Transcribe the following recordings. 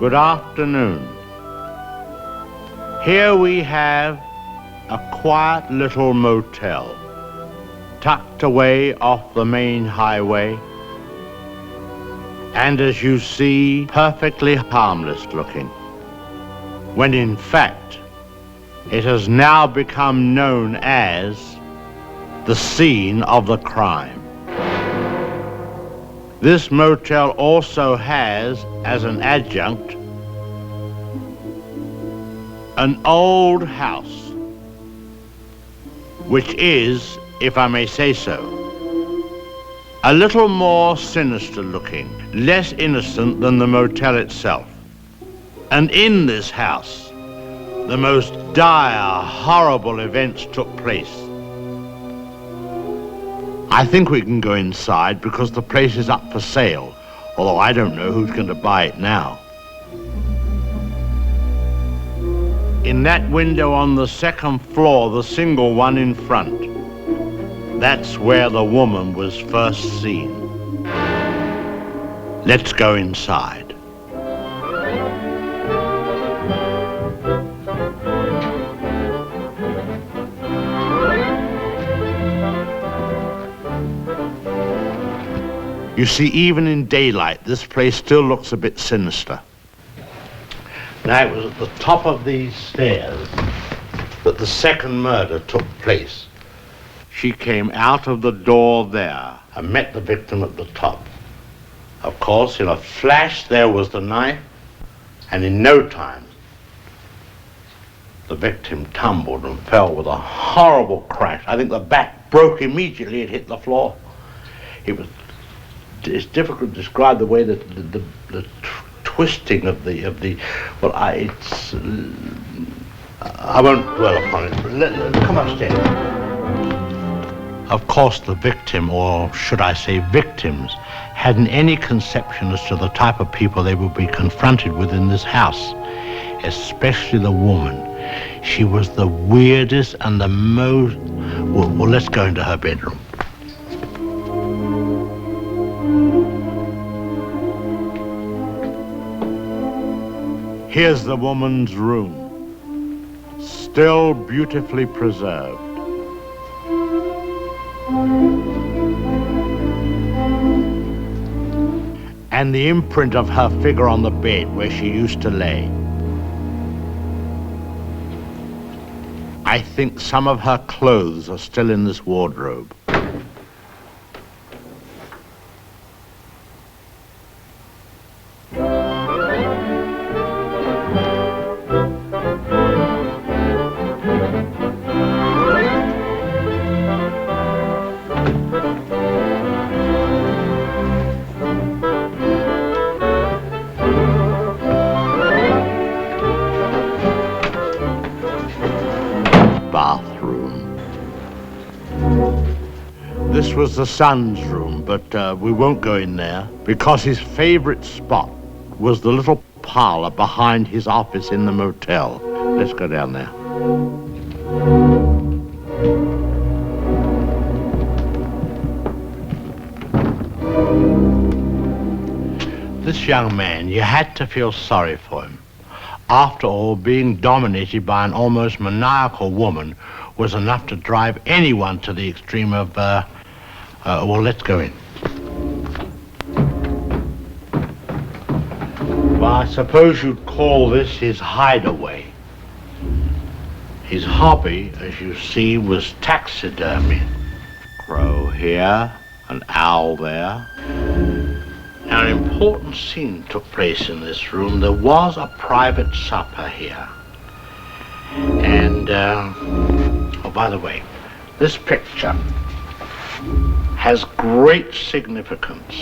Good afternoon. Here we have a quiet little motel, tucked away off the main highway, and as you see, perfectly harmless looking, when in fact, it has now become known as the scene of the crime. This motel also has, as an adjunct, an old house, which is, if I may say so, a little more sinister looking, less innocent than the motel itself. And in this house, the most dire, horrible events took place. I think we can go inside because the place is up for sale, although I don't know who's going to buy it now. In that window on the second floor, the single one in front, that's where the woman was first seen. Let's go inside. You see, even in daylight, this place still looks a bit sinister. Now, it was at the top of these stairs that the second murder took place. She came out of the door there and met the victim at the top. Of course, in a flash, there was the knife, and in no time, the victim tumbled and fell with a horrible crash. I think the back broke immediately. It hit the floor. It's difficult to describe the way that the twisting of the well, I won't dwell upon it. Come upstairs. Of course, the victim, or should I say victims, hadn't any conception as to the type of people they would be confronted with in this house, especially the woman. She was the weirdest and the most... Well, let's go into her bedroom. Here's the woman's room, still beautifully preserved. And the imprint of her figure on the bed where she used to lay. I think some of her clothes are still in this wardrobe. This was the son's room, but we won't go in there because his favorite spot was the little parlor behind his office in the motel. Let's go down there. This young man, you had to feel sorry for him. After all, being dominated by an almost maniacal woman was enough to drive anyone to the extreme of, well, let's go in. Well, I suppose you'd call this his hideaway. His hobby, as you see, was taxidermy. Crow here, an owl there. Now, an important scene took place in this room. There was a private supper here. And, oh, by the way, this picture has great significance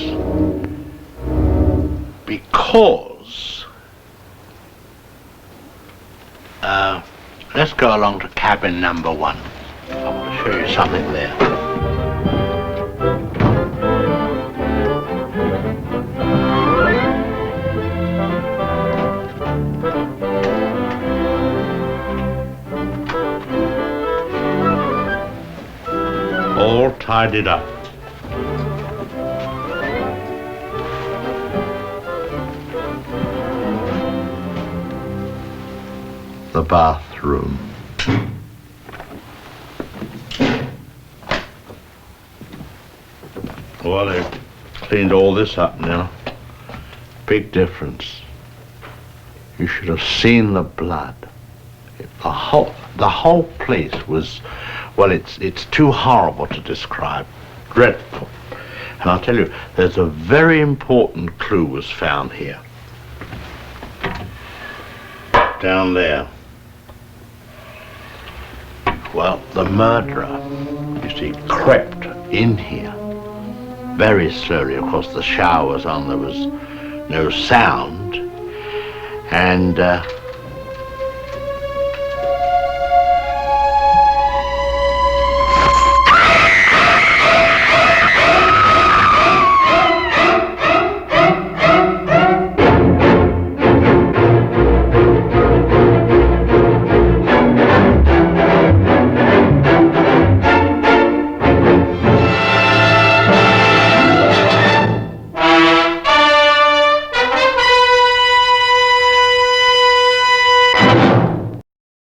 because, let's go along to cabin number 1. I want to show you something there. All tidied up. the bathroom. Well, they've cleaned all this up now. Big difference. You should have seen the blood. The whole place was, well, it's too horrible to describe. Dreadful. And I'll tell you, there's a very important clue was found here. Down there. Well, the murderer, you see, crept in here very slowly. Of course, the shower was on, there was no sound. And